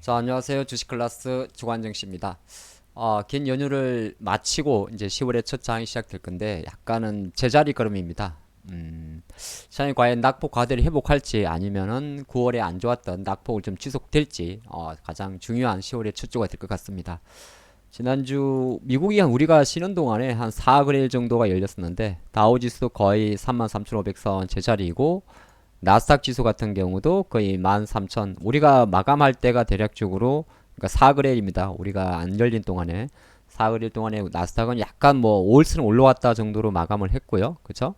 자, 안녕하세요. 주식 클래스 주관정 씨입니다. 긴 연휴를 마치고 이제 10월에 첫 장이 시작될 건데 약간은 제자리 걸음입니다. 시장이 과연 낙폭 과대를 회복할지 아니면은 9월에 안 좋았던 낙폭을 좀 지속될지 가장 중요한 10월의 첫 주가 될 것 같습니다. 지난주 미국이 우리가 쉬는 동안에 한 4거래일 정도가 열렸었는데 다우지수 거의 33,500선 제자리이고 나스닥 지수 같은 경우도 거의 13,000 우리가 마감할 때가 대략적으로 그러니까 4거래일입니다. 우리가 안 열린 동안에 4거래일 동안에 나스닥은 약간 뭐 올스는 올라왔다 정도로 마감을 했고요. 그쵸?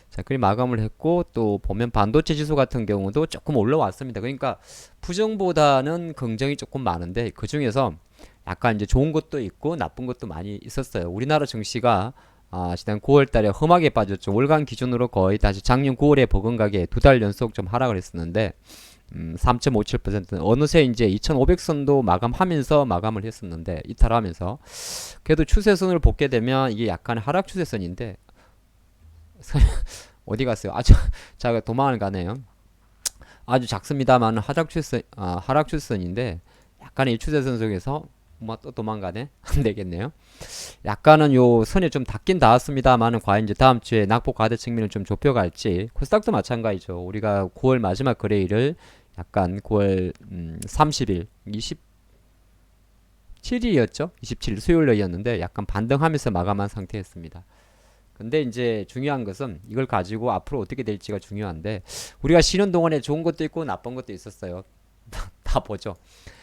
자, 그리 마감을 했고 또 보면 반도체 지수 같은 경우도 조금 올라왔습니다. 그러니까 부정보다는 긍정이 조금 많은데 그 중에서 약간 이제 좋은 것도 있고 나쁜 것도 많이 있었어요. 우리나라 증시가 지난 9월 달에 험하게 빠졌죠. 월간 기준으로 거의 다시 작년 9월에 버금가게 두 달 연속 좀 하락을 했었는데 3.57%는 어느새 이제 2,500선도 마감하면서 마감을 했었는데 이탈하면서 그래도 추세선을 보게 되면 이게 약간 하락 추세선인데 어디 갔어요? 자 도망을 가네요. 아주 작습니다만 하락 추세선인데 약간의 이 추세선 속에서 뭐 또 도망가네? 안 되겠네요. 약간은 요 선에 좀 닿긴 닿았습니다만은 과연 이제 다음 주에 낙폭 과대 측면을 좀 좁혀갈지 코스닥도 마찬가지죠. 우리가 9월 마지막 거래일을 약간 9월 30일 27일이었죠? 27일 수요일이었는데 약간 반등하면서 마감한 상태였습니다. 근데 이제 중요한 것은 이걸 가지고 앞으로 어떻게 될지가 중요한데 우리가 쉬는 동안에 좋은 것도 있고 나쁜 것도 있었어요. 다 보죠.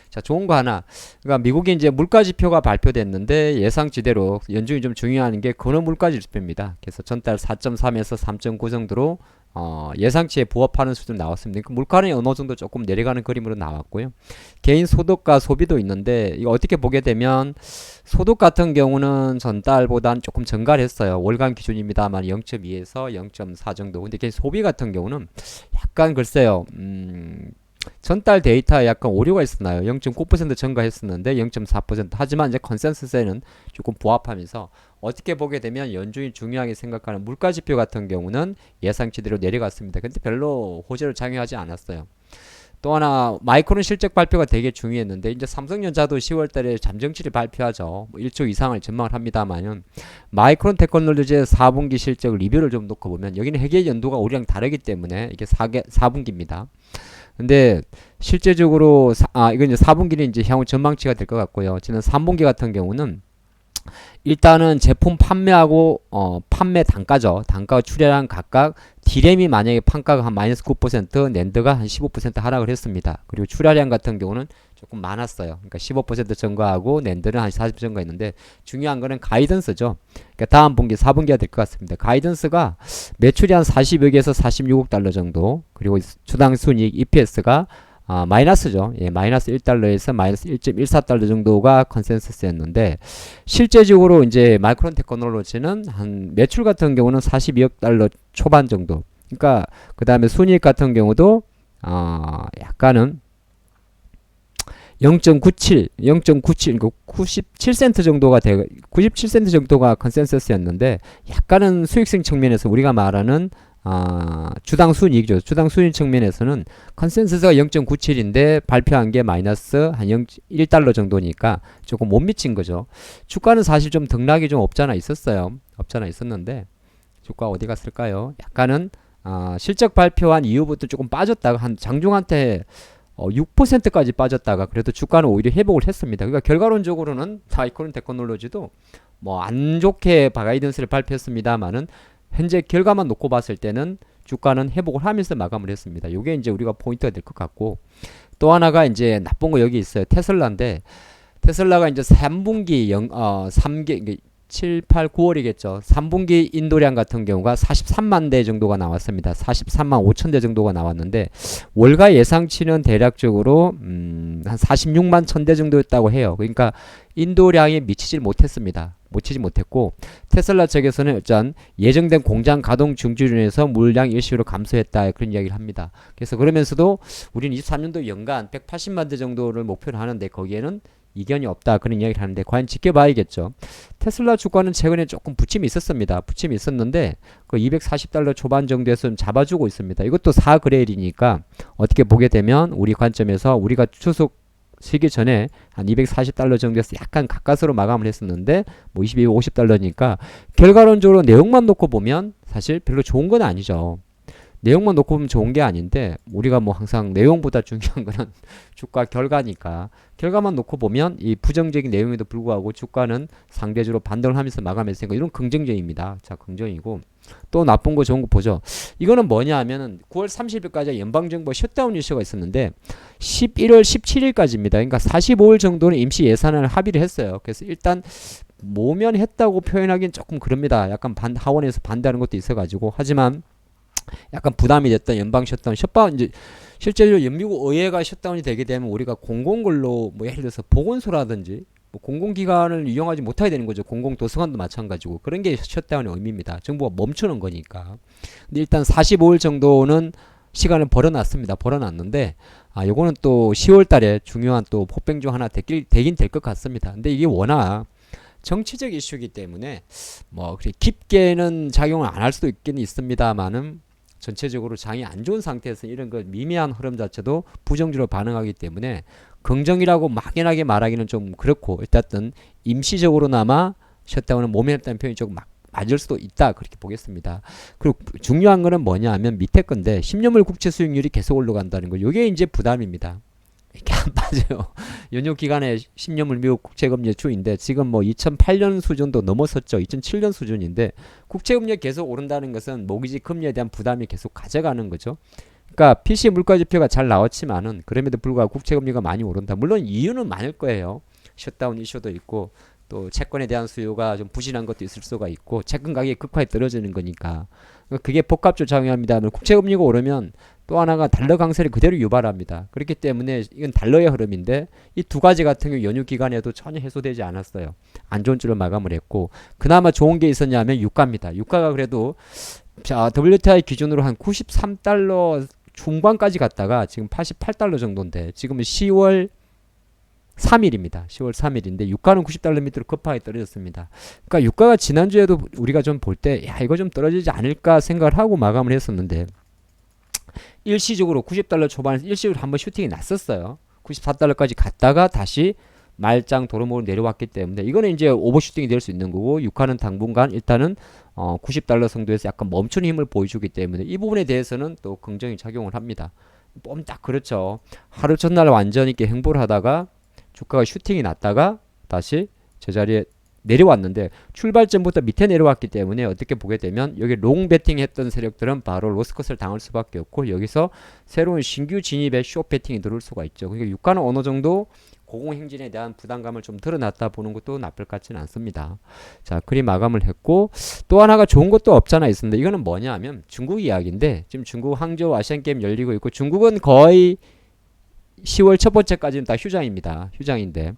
자, 좋은 거 하나. 그러니까 미국이 이제 물가 지표가 발표됐는데 예상치대로 연중이 좀 중요한 게 근원 물가 지표입니다. 그래서 전달 4.3에서 3.9 정도로 예상치에 부합하는 수준 나왔습니다. 그 물가는 어느 정도 조금 내려가는 그림으로 나왔고요. 개인 소득과 소비도 있는데 이거 어떻게 보게 되면 소득 같은 경우는 전달보다는 조금 증가를 했어요. 월간 기준입니다만 0.2에서 0.4 정도. 근데 개인 소비 같은 경우는 약간 글쎄요. 전달 데이터에 약간 오류가 있었나요? 0.9% 증가했었는데 0.4% 하지만 이제 컨센서스에는 조금 부합하면서 어떻게 보게 되면 연준이 중요하게 생각하는 물가 지표 같은 경우는 예상치대로 내려갔습니다. 근데 별로 호재를 작용하지 않았어요. 또 하나 마이크론 실적 발표가 되게 중요했는데 이제 삼성전자도 10월달에 잠정치를 발표하죠. 뭐 1조 이상을 전망을 합니다만은 마이크론 테크놀로지의 4분기 실적 리뷰를 좀 놓고 보면 여기는 회계 연도가 우리랑 다르기 때문에 이게 4분기입니다. 근데 실제적으로 이건 이제 4분기는 이제 향후 전망치가 될 것 같고요. 지난 3분기 같은 경우는 일단은 제품 판매하고 판매 단가죠. 단가와 출하량 각각 디램이 만약에 판가가 한 마이너스 9%, 낸드가 한 15% 하락을 했습니다. 그리고 출하량 같은 경우는 조금 많았어요. 그러니까 15% 증가하고 낸드는 한 40% 증가했는데 중요한 거는 가이던스죠. 그러니까 다음 분기 4분기가 될 것 같습니다. 가이던스가 매출이 한 40억에서 46억 달러 정도, 그리고 주당 순이익 EPS가 마이너스죠. 예, 마이너스 1달러에서 마이너스 1.14달러 정도가 컨센서스였는데 실제적으로 이제 마이크론 테크놀로지는 한 매출 같은 경우는 42억 달러 초반 정도. 그러니까 그 다음에 순이익 같은 경우도 약간은 0.97, 0.97, 97센트 정도가 97센트 정도가 컨센서스였는데 약간은 수익성 측면에서 우리가 말하는 주당 순이익이죠. 주당 순이익 측면에서는 컨센서스가 0.97인데 발표한 게 마이너스 한 1달러 정도니까 조금 못 미친 거죠. 주가는 사실 좀 등락이 좀 없잖아 있었어요. 없잖아 있었는데 주가 어디 갔을까요? 약간은 실적 발표한 이후부터 조금 빠졌다가 한 장중한테 6%까지 빠졌다가 그래도 주가는 오히려 회복을 했습니다. 그러니까 결과론적으로는 마이크론 테크놀로지도 뭐 안 좋게 가이던스를 발표했습니다만은 현재 결과만 놓고 봤을 때는 주가는 회복을 하면서 마감을 했습니다. 이게 이제 우리가 포인트가 될 것 같고 또 하나가 이제 나쁜 거 여기 있어요. 테슬라인데 테슬라가 이제 3분기 3개 7, 8, 9월이겠죠. 3분기 인도량 같은 경우가 43만 대 정도가 나왔습니다. 43만 5천 대 정도가 나왔는데 월가 예상치는 대략적으로 한 46만 1,000대 정도였다고 해요. 그러니까 인도량이 미치질 못했습니다. 미치지 못했고 테슬라 측에서는 일단 예정된 공장 가동 중지로 물량 일시로 감소했다 그런 이야기를 합니다. 그래서 그러면서도 우리는 23년도 연간 180만 대 정도를 목표로 하는데 거기에는 이견이 없다 그런 이야기를 하는데 과연 지켜봐야겠죠. 테슬라 주가는 최근에 조금 부침이 있었습니다. 부침이 있었는데 그 240달러 초반 정도에서 좀 잡아주고 있습니다. 이것도 4그레일이니까 어떻게 보게 되면 우리 관점에서 우리가 추석 쉬기 전에 한 240달러 정도에서 약간 가까스로 마감을 했었는데 뭐 22, 50달러니까 결과론적으로 내용만 놓고 보면 사실 별로 좋은 건 아니죠. 내용만 놓고 보면 좋은 게 아닌데 우리가 뭐 항상 내용보다 중요한 거는 주가 결과니까 결과만 놓고 보면 이 부정적인 내용에도 불구하고 주가는 상대적으로 반등을 하면서 마감했으니까 이런 긍정적입니다. 자, 긍정이고 또 나쁜 거 좋은 거 보죠. 이거는 뭐냐 하면은 9월 30일까지 연방정부 셧다운 이슈가 있었는데 11월 17일까지입니다. 그러니까 45일 정도는 임시 예산안을 합의를 했어요. 그래서 일단 모면했다고 표현하기는 조금 그럽니다. 약간 하원에서 반대하는 것도 있어가지고 하지만 약간 부담이 됐던 연방 셧다운, 이제 실제로 미국 의회가 셧다운이 되게 되면 우리가 공공근로 뭐 예를 들어서 보건소라든지 뭐 공공기관을 이용하지 못하게 되는 거죠. 공공도서관도 마찬가지고 그런 게 셧다운의 의미입니다. 정부가 멈추는 거니까. 근데 일단 45일 정도는 시간을 벌어놨습니다. 벌어놨는데 요거는 또 10월달에 중요한 또 폭병 중 하나 되긴 될 것 같습니다. 근데 이게 워낙 정치적 이슈이기 때문에 뭐 그렇게 깊게는 작용을 안 할 수도 있긴 있습니다만은 전체적으로 장이 안 좋은 상태에서 이런 그 미미한 흐름 자체도 부정적으로 반응하기 때문에 긍정이라고 막연하게 말하기는 좀 그렇고 일단은 임시적으로나마 셧다운은 모면했다는 표현이 조금 맞을 수도 있다 그렇게 보겠습니다. 그리고 중요한 거는 뭐냐 하면 밑에 건데 10년물 국채 수익률이 계속 올라간다는 거 이게 이제 부담입니다. 이게 안 빠져요. 연휴 기간에 10년물 미국 국채금리 추인데 지금 뭐 2008년 수준도 넘어섰죠. 2007년 수준인데 국채금리가 계속 오른다는 것은 모기지 금리에 대한 부담이 계속 가져가는 거죠. 그러니까 PC 물가지표가 잘 나왔지만은 그럼에도 불구하고 국채금리가 많이 오른다. 물론 이유는 많을 거예요. 셧다운 이슈도 있고 또 채권에 대한 수요가 좀 부진한 것도 있을 수가 있고 채권 가격이 극화에 떨어지는 거니까 그게 복합적으로 작용합니다. 국채금리가 오르면 또 하나가 달러 강세를 그대로 유발합니다. 그렇기 때문에 이건 달러의 흐름인데 이 두 가지 같은 경우 연휴 기간에도 전혀 해소되지 않았어요. 안 좋은 줄로 마감을 했고 그나마 좋은 게 있었냐면 유가입니다. 유가가 그래도 자 WTI 기준으로 한 93달러 중반까지 갔다가 지금 88달러 정도인데 지금은 10월 3일입니다. 10월 3일인데 유가는 90달러 밑으로 급하게 떨어졌습니다. 그러니까 유가가 지난주에도 우리가 좀 볼 때 야 이거 좀 떨어지지 않을까 생각을 하고 마감을 했었는데 일시적으로 90달러 초반에서 일시적으로 한번 슈팅이 났었어요. 94달러까지 갔다가 다시 말짱 도루묵으로 내려왔기 때문에 이거는 이제 오버슈팅이 될 수 있는 거고 유가는 당분간 일단은 90달러 정도에서 약간 멈추는 힘을 보여주기 때문에 이 부분에 대해서는 또 긍정이 작용을 합니다. 보면 딱 그렇죠. 하루 전날 완전히 이렇게 행보를 하다가 주가가 슈팅이 났다가 다시 제자리에 내려왔는데 출발점부터 밑에 내려왔기 때문에 어떻게 보게 되면 여기 롱 베팅 했던 세력들은 바로 로스컷을 당할 수밖에 없고 여기서 새로운 신규 진입의 숏 베팅이 들어올 수가 있죠. 그러니까 유가는 어느 정도 고공행진에 대한 부담감을 좀 드러났다 보는 것도 나쁠 것 같지는 않습니다. 자, 그리 마감을 했고 또 하나가 좋은 것도 없잖아 있습니다. 이거는 뭐냐 하면 중국 이야기인데 지금 중국 항저우 아시안게임 열리고 있고 중국은 거의 10월 첫 번째까지는 다 휴장입니다. 휴장인데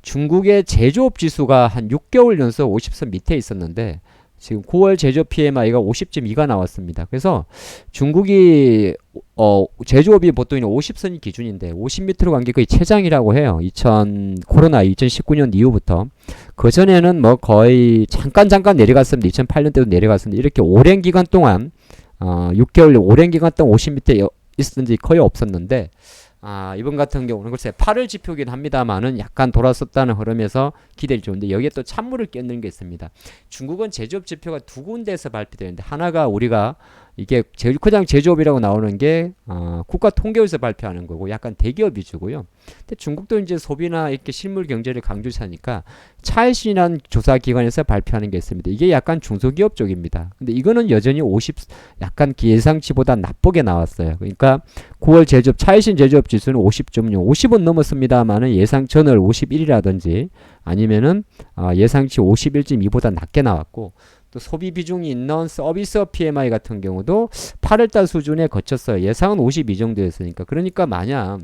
중국의 제조업 지수가 한 6개월 연속 50선 밑에 있었는데 지금 9월 제조업 PMI가 50.2가 나왔습니다. 그래서 중국이 제조업이 보통 50선이 기준인데 50 밑으로 간 게 거의 최장이라고 해요. 코로나 2019년 이후부터 그 전에는 뭐 거의 잠깐 내려갔습니다. 2008년 때도 내려갔습니다. 이렇게 오랜 기간 동안 6개월 오랜 기간 동안 50 밑에 있었던 적이 거의 없었는데 이번 같은 경우는 글쎄 8월 지표긴 합니다만은 약간 돌아섰다는 흐름에서 기대를 주는데 여기에 또 찬물을 끼얹는 게 있습니다. 중국은 제조업 지표가 두 군데에서 발표되는데 하나가 우리가 이게 그냥 제조업이라고 나오는 게 국가 통계부에서 발표하는 거고 약간 대기업 위주고요. 근데 중국도 이제 소비나 이렇게 실물 경제를 강조하니까 차이신이라는 조사 기관에서 발표하는 게 있습니다. 이게 약간 중소기업 쪽입니다. 근데 이거는 여전히 약간 예상치보다 나쁘게 나왔어요. 그러니까 9월 제조업 차이신 제조업 지수는 50.6, 50은 넘었습니다만은 예상 전월 51이라든지 아니면은 예상치 51.2보다 낮게 나왔고 또 소비 비중이 있는 서비스업 PMI 같은 경우도 8월달 수준에 거쳤어요. 예상은 52 정도였으니까. 그러니까 만약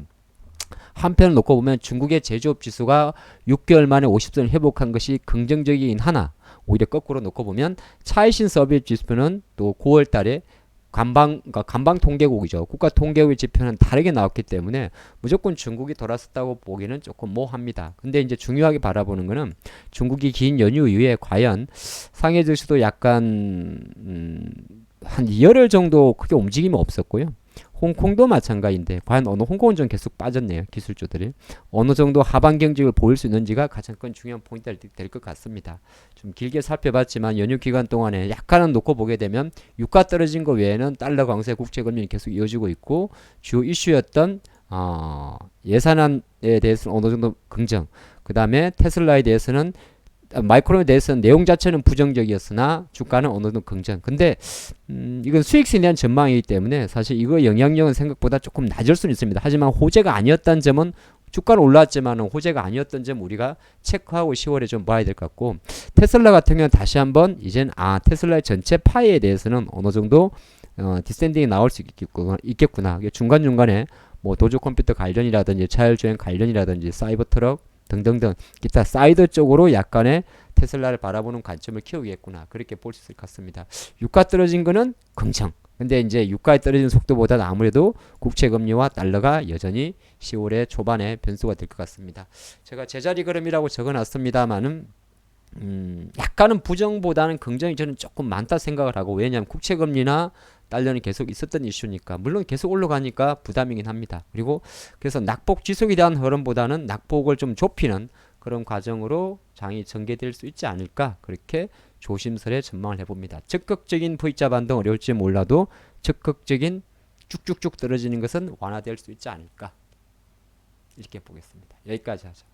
한편을 놓고 보면 중국의 제조업 지수가 6개월 만에 50선을 회복한 것이 긍정적이긴 하나 오히려 거꾸로 놓고 보면 차이신 서비스 지수는 또 9월 달에 간방 통계국이죠. 국가 통계국의 지표는 다르게 나왔기 때문에 무조건 중국이 돌아섰다고 보기는 조금 모호합니다. 근데 이제 중요하게 바라보는 거는 중국이 긴 연휴 이후에 과연 상해 증시도 약간 한 2열흘 정도 크게 움직임이 없었고요. 홍콩도 마찬가지인데 과연 홍콩은 좀 계속 빠졌네요. 기술주들이 어느 정도 하반 경직을 보일 수 있는지가 가장 큰 중요한 포인트가 될 것 같습니다. 좀 길게 살펴봤지만 연휴 기간 동안에 약간은 놓고 보게 되면 유가 떨어진 거 외에는 달러 강세, 국채 금리 계속 이어지고 있고 주요 이슈였던 예산안에 대해서는 어느 정도 긍정, 그 다음에 테슬라에 대해서는 마이크론에 대해서는 내용 자체는 부정적이었으나 주가는 어느 정도 긍정. 근데 이건 수익성에 대한 전망이기 때문에 사실 이거 영향력은 생각보다 조금 낮을 수는 있습니다. 하지만 호재가 아니었다는 점은 주가는 올랐지만 호재가 아니었던 점 우리가 체크하고 10월에 좀 봐야 될 것 같고 테슬라 같은 경우는 다시 한번 이젠 테슬라의 전체 파이에 대해서는 어느 정도 디센딩이 나올 수 있겠구나. 중간중간에 뭐 도조 컴퓨터 관련이라든지 차율주행 관련이라든지 사이버 트럭 등등등 기타 사이드 쪽으로 약간의 테슬라를 바라보는 관점을 키우겠구나. 그렇게 볼 수 있을 것 같습니다. 유가 떨어진 거는 긍정. 근데 이제 유가에 떨어지는 속도보다는 아무래도 국채 금리와 달러가 여전히 10월의 초반에 변수가 될 것 같습니다. 제가 제자리 걸음이라고 적어놨습니다만은 약간은 부정보다는 긍정이 저는 조금 많다 생각을 하고 왜냐하면 국채 금리나 달러는 계속 있었던 이슈니까 물론 계속 올라가니까 부담이긴 합니다. 그리고 그래서 낙폭 지속에 대한 흐름보다는 낙폭을 좀 좁히는 그런 과정으로 장이 전개될 수 있지 않을까 그렇게 조심스레 전망을 해봅니다. 적극적인 V자 반등 어려울지 몰라도 적극적인 쭉쭉쭉 떨어지는 것은 완화될 수 있지 않을까 이렇게 보겠습니다. 여기까지 하죠.